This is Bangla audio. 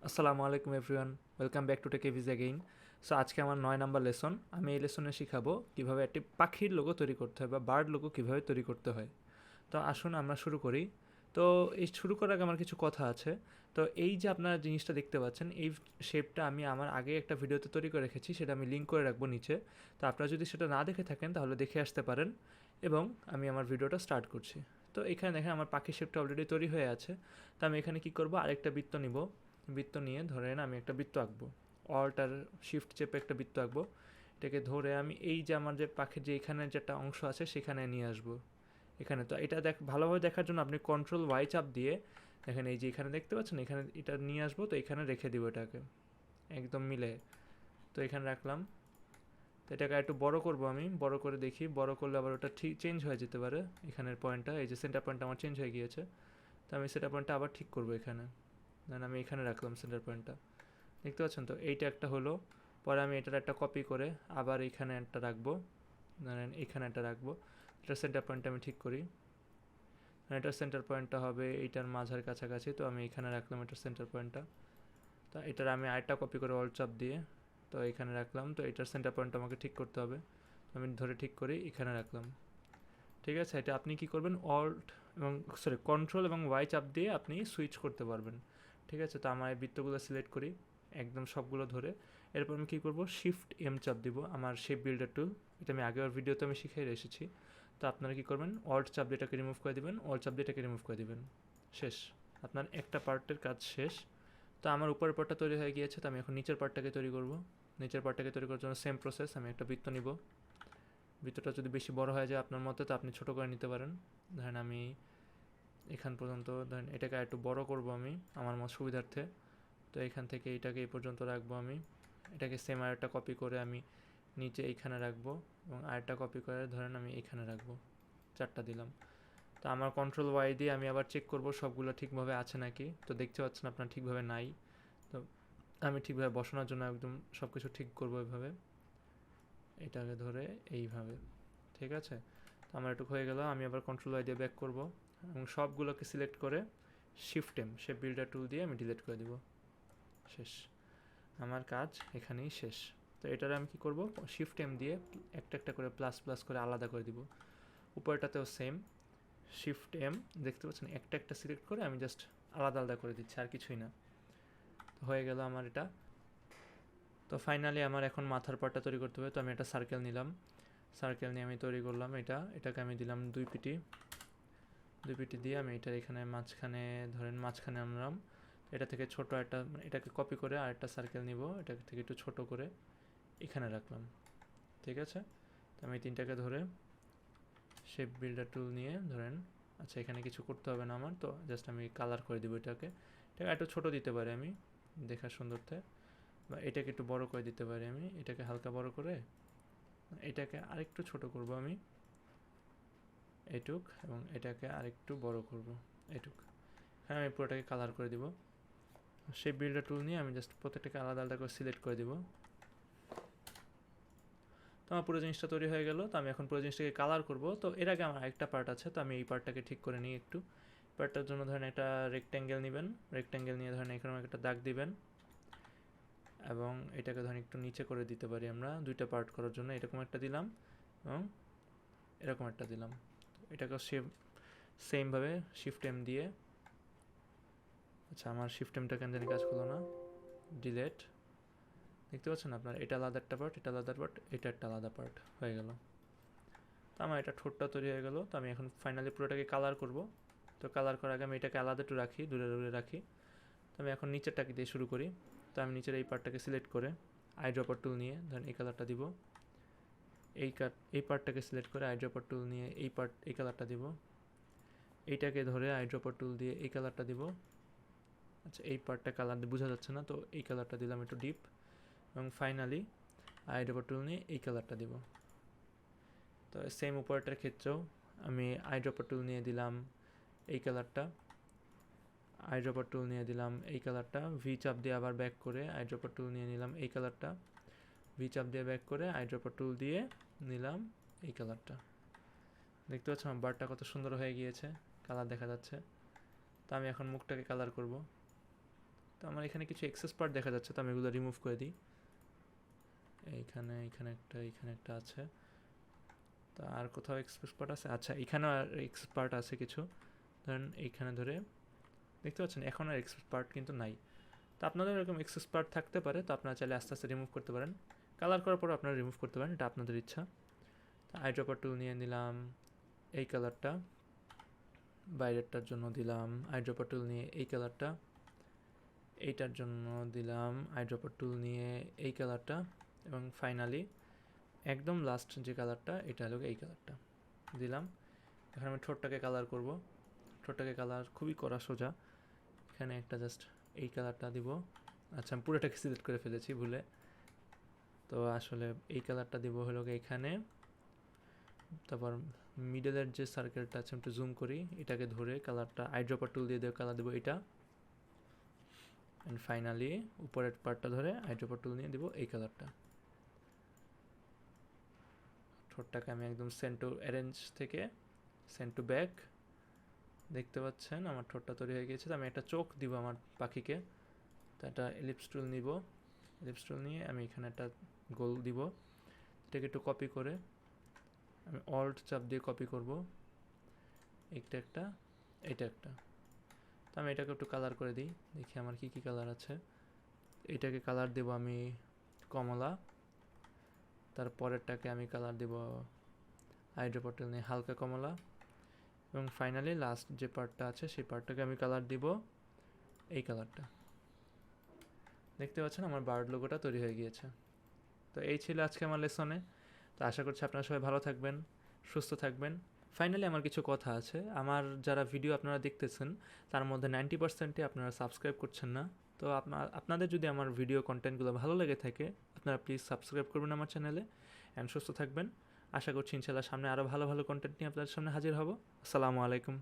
আসসালামু আলাইকুম everyone, welcome back to tech এভিজ অ্যাগেইন। সো আজকে আমার 9 নাম্বার লেসন। আমি এই লেসনে শিখাবো কীভাবে একটি পাখির লোগো তৈরি করতে হয় বা বার্ড লোগো কীভাবে তৈরি করতে হয়। তো আসুন আমরা শুরু করি। তো এই শুরু করার আগে আমার কিছু কথা আছে। তো এই যে আপনারা জিনিসটা দেখতে পাচ্ছেন, এই শেপটা আমি আমার আগে একটা ভিডিওতে তৈরি করে রেখেছি, সেটা আমি লিঙ্ক করে রাখবো নিচে। তো আপনারা যদি সেটা না দেখে থাকেন তাহলে দেখে আসতে পারেন। এবং আমি আমার ভিডিওটা স্টার্ট করছি। তো এখানে দেখেন আমার পাখির শেপটা অলরেডি তৈরি হয়ে আছে। তো আমি এখানে কী করবো, আরেকটা বৃত্ত নিব। বৃত্ত নিয়ে ধরেন আমি একটা বৃত্ত আঁকবো। অল্ট আর শিফট চেপে একটা বৃত্ত আঁকবো। এটাকে ধরে আমি এই যে আমার যে পাখির যে এখানে যেটা অংশ আছে সেখানে নিয়ে আসবো। এখানে তো এটা ভালোভাবে দেখার জন্য আপনি কন্ট্রোল ওয়াই চাপ দিয়ে দেখেন, এই যে এখানে দেখতে পাচ্ছেন, এখানে এটা নিয়ে আসবো। তো এখানে রেখে দিব এটাকে একদম মিলে। তো এখানে রাখলাম। তো এটাকে একটু বড় করব, আমি বড় করে দেখি, বড় করলে আবার ওটা ঠিক চেঞ্জ হয়ে যেতে পারে। এখানের পয়েন্টটা, এই যে সেন্টার পয়েন্টটা আমার চেঞ্জ হয়ে গিয়েছে। তো আমি সেন্টার পয়েন্টটা আবার ঠিক করবো এখানে। দেন আমি এখানে রাখলাম সেন্টার পয়েন্টটা। দেখতে পাচ্ছেন তো, এইটা একটা হলো। পরে আমি এটার একটা কপি করে আবার এখানে একটা রাখবো। ধরেন এখানে একটা রাখবো। এটার সেন্টার পয়েন্টটা আমি ঠিক করি। এটার সেন্টার পয়েন্টটা হবে এইটার মাঝার কাছাকাছি। তো আমি এখানে রাখলাম এটার সেন্টার পয়েন্টটা। তো এটার আমি আরেকটা কপি করে অল্ট চাপ দিয়ে তো এখানে রাখলাম। তো এটার সেন্টার পয়েন্টটা আমাকে ঠিক করতে হবে। আমি ধরে ঠিক করি, এখানে রাখলাম। ঠিক আছে, এটা আপনি কি করবেন, অল্ট এবং কন্ট্রোল এবং ওয়াই চাপ দিয়ে আপনি সুইচ করতে পারবেন। ঠিক আছে, তো আমার এই বৃত্তগুলো সিলেক্ট করি একদম সবগুলো ধরে। এরপর আমি কী করবো, শিফট এম চাপ দিব, আমার শেপ বিল্ডার টুল। এটা আমি আগের ভিডিওতে আমি শিখিয়ে এসেছি। তো আপনারা কী করবেন, অল্ট চাপ দিয়ে এটাকে রিমুভ করে দেবেন, অল্ট চাপ দিয়ে এটাকে রিমুভ করে দেবেন। শেষ, আপনার একটা পার্টের কাজ শেষ। তো আমার উপরের পার্টটা তৈরি হয়ে গিয়েছে। তো আমি এখন নিচের পার্টটাকে তৈরি করব। নিচের পার্টটাকে তৈরি করার জন্য সেম প্রসেস। আমি একটা বৃত্ত নিব। বৃত্তটা যদি বেশি বড় হয়ে যায় আপনার মতে, তো আপনি ছোটো করে নিতে পারেন। ধরেন আমি এখান পর্যন্ত, ধরেন এটাকে একটু বড় করব আমি আমার মত সুবিধার্থে। তো এখান থেকে এটাকে এই পর্যন্ত রাখবো আমি। এটাকে সেম আরেকটা কপি করে আমি নিচে এইখানে রাখবো এবং আরেকটা কপি করে ধরেন আমি এইখানে রাখবো। 4টা দিলাম। তো আমার কন্ট্রোল ওয়াই দিয়ে আমি আবার চেক করব সবগুলো ঠিকভাবে আছে নাকি। তো দেখতে পাচ্ছেন আপনার ঠিকভাবে নাই। তো আমি ঠিকভাবে বসানোর জন্য একদম সব কিছু ঠিক করবো এভাবে, এটাকে ধরে এইভাবে। ঠিক আছে, তো আমার একটু হয়ে গেল। আমি আবার কন্ট্রোল ওয়াই দিয়ে ব্যাক করবো এবং সবগুলোকে সিলেক্ট করে shift M shape builder tool দিয়ে আমি ডিলিট করে দিব। শেষ, আমার কাজ এখানেই শেষ। তো এটার আমি কি করব, শিফট এম দিয়ে একটা একটা করে প্লাস প্লাস করে আলাদা করে দিব। উপরটাতেও সেম, শিফট এম, দেখতে পাচ্ছেন একটা একটা সিলেক্ট করে আমি জাস্ট আলাদা আলাদা করে দিচ্ছি, আর কিছুই না। তো হয়ে গেল আমার এটা। তো ফাইনালি আমার এখন মাথার পার্টটা তৈরি করতে হবে। তো আমি একটা সার্কেল নিলাম, সার্কেল নিয়ে আমি তৈরি করলাম এটাকে আমি দিলাম 2 পিটি। 2 পিটি দিয়ে আমি এটার এখানে মাঝখানে, ধরেন মাঝখানে আনলাম। এটা থেকে ছোট একটা, এটাকে কপি করে আরেকটা সার্কেল নিব, এটা থেকে একটু ছোট করে এখানে রাখলাম। ঠিক আছে, তো আমি 3টাকে ধরে শেপ বিল্ডার টুল নিয়ে ধরেন, আচ্ছা এখানে কিছু করতে হবে না আমার, তো জাস্ট আমি কালার করে দিব এটাকে একটু ছোট দিতে পারি আমি দেখার সুন্দরতে, বা এটাকে একটু বড় করে দিতে পারি আমি, এটাকে হালকা বড় করে এটাকে আরেকটু ছোট করব আমি এটুক, এবং এটাকে আরেকটু বড় করব এটুক। হ্যাঁ, আমি পুরোটাকে কালার করে দিব। শেপ বিল্ডার টুল নিয়ে আমি জাস্ট প্রত্যেকটাকে আলাদা আলাদা করে সিলেক্ট করে দিব। তো আমার পুরো জিনিসটা তৈরি হয়ে গেল। তো আমি এখন পুরো জিনিসটাকে কালার করব। তো এর আগে আমার আরেকটা পার্ট আছে, তো আমি এই পার্টটাকে ঠিক করে নিই একটু। পার্টটার জন্য ধরেন একটা রেক্ট্যাঙ্গেল নেবেন, রেক্ট্যাঙ্গেল নিয়ে ধরেন এখানে একটা দাগ দিবেন এবং এটাকে ধরেন একটু নিচে করে দিতে পারি আমরা 2টা পার্ট করার জন্য। এরকম একটা দিলাম এবং এরকম একটা দিলাম। এটাকে সেমভাবে শিফট এম দিয়ে, আচ্ছা আমার শিফট এমটা কেন জানি কাজ করলো না, ডিলেট। দেখতে পাচ্ছেন আপনার, এটা আলাদা একটা পার্ট, এটা আলাদা পার্ট, এটা একটা আলাদা পার্ট হয়ে গেল। তো আমার এটা ঠোঁটটা তৈরি হয়ে গেল। তো আমি এখন ফাইনালি পুরোটাকে কালার করব। তো কালার করার আগে আমি এটাকে আলাদা একটু রাখি, দূরে দূরে রাখি। তো আমি এখন নিচেরটাকে দিয়ে শুরু করি। তো আমি নিচের এই পার্টটাকে সিলেক্ট করে আই ড্রপার টুল নিয়ে ধরেন এই কালারটা দিব। এই পার্টটাকে সিলেক্ট করে আই ড্রপার টুল নিয়ে এই কালারটা দিব। এইটাকে ধরে আই ড্রপার টুল দিয়ে এই কালারটা দিব। আচ্ছা এই পার্টটা কালার বোঝা যাচ্ছে না, তো এই কালারটা দিলাম একটু ডিপ, এবং ফাইনালি আই ড্রপার টুল নিয়ে এই কালারটা দিব। তো সেম উপরটার ক্ষেত্রেও আমি আই ড্রপার টুল নিয়ে দিলাম এই কালারটা, আই ড্রপার টুল নিয়ে দিলাম এই কালারটা, ভি চাপ দিয়ে আবার ব্যাক করে আই ড্রপার টুল নিয়ে নিলাম এই কালারটা, ভি চাপ দিয়ে ব্যাক করে আই ড্রপার টুল দিয়ে নিলাম এই কালারটা। দেখতে পাচ্ছ আমার বারটা কত সুন্দর হয়ে গিয়েছে, কালার দেখা যাচ্ছে। তো আমি এখন মুখটাকে কালার করব। তো আমার এখানে কিছু এক্সেস পার্ট দেখা যাচ্ছে, তো আমি এগুলো রিমুভ করে দিই। এখানে একটা আছে। তো আর কোথাও এক্সেস পার্ট আছে? আচ্ছা, এখানেও আর এক্সেস পার্ট আছে কিছু। ধরেন এইখানে ধরে দেখতে পাচ্ছেন এখন আর এক্সেস পার্ট কিন্তু নাই। তো আপনাদের এরকম এক্সেস পার্ট থাকতে পারে, তো আপনারা চাইলে আস্তে আস্তে রিমুভ করতে পারেন। কালার করার পর আপনারা রিমুভ করতে পারেন, এটা আপনাদের ইচ্ছা। আইড্রপার টুল নিয়ে নিলাম এই কালারটা, বাইরেরটার জন্য দিলাম আইড্রপার টুল নিয়ে এই কালারটা, এইটার জন্য দিলাম আইড্রপার টুল নিয়ে এই কালারটা, এবং ফাইনালি একদম লাস্ট যে কালারটা এটা হলো এই কালারটা দিলাম। এখন আমি ঠোঁটটাকে কালার করব। ঠোঁটটাকে কালার খুবই করা সোজা। এখানে একটা জাস্ট এই কালারটা দিব। আচ্ছা, আমি পুরোটাকে সিলেক্ট করে ফেলেছি ভুলে। তো আসলে এই কালারটা দিব হলো এখানে। তারপর মিডলের যে সার্কেলটা আছে একটু জুম করি, এটাকে ধরে কালারটা আইড্রপার টুল দিয়ে কালার দেবো এটা। অ্যান্ড ফাইনালি উপরের পার্টটা ধরে আইড্রপার টুল নিয়ে দিব এই কালারটা। ঠোঁটটাকে আমি একদম সেন্ট টু অ্যারেঞ্জ থেকে সেন্ট টু ব্যাক, দেখতে পাচ্ছেন আমার ঠোঁটটা তৈরি হয়ে গিয়েছে। আমি একটা চোখ দিব আমার পাখিকে। তো একটা এলিপস টুল নিব, এলিপস টুল নিয়ে আমি এখানে একটা গোল দিব। এটাকে একটু কপি করে আমি অল্ট চাপ দিয়ে কপি করব, এটা একটা, এটা একটা। তো আমি এটাকে একটু কালার করে দিই, দেখি আমার কি কি কালার আছে। এটাকে কালার দেব আমি কমলা, তারপরেরটাকে আমি কালার দেব হাইড্রোপটেল নিয়ে হালকা কমলা, এবং ফাইনালি লাস্ট যে পার্টটা আছে সেই পার্টটাকে আমি কালার দিব এই কালারটা। দেখতে পাচ্ছেন আমার বার্ড লোগোটা তৈরি হয়ে গিয়েছে। তো এই ছিল আজকে আমার লেসনে। তো আশা করছি আপনারা সবাই ভালো থাকবেন, সুস্থ থাকবেন। ফাইনালি আমার কিছু কথা আছে। আমার যারা ভিডিও আপনারা দেখতেছেন তার মধ্যে 90%ই আপনারা সাবস্ক্রাইব করছেন না। তো আপনাদের যদি আমার ভিডিও কন্টেন্টগুলো ভালো লেগে থাকে, আপনারা প্লিজ সাবস্ক্রাইব করবেন আমার চ্যানেলে। অ্যান্ড সুস্থ থাকবেন। আশা করছি ইনশাল্লাহ সামনে আরও ভালো ভালো কন্টেন্ট নিয়ে আপনাদের সামনে হাজির হব। আসসালামু আলাইকুম।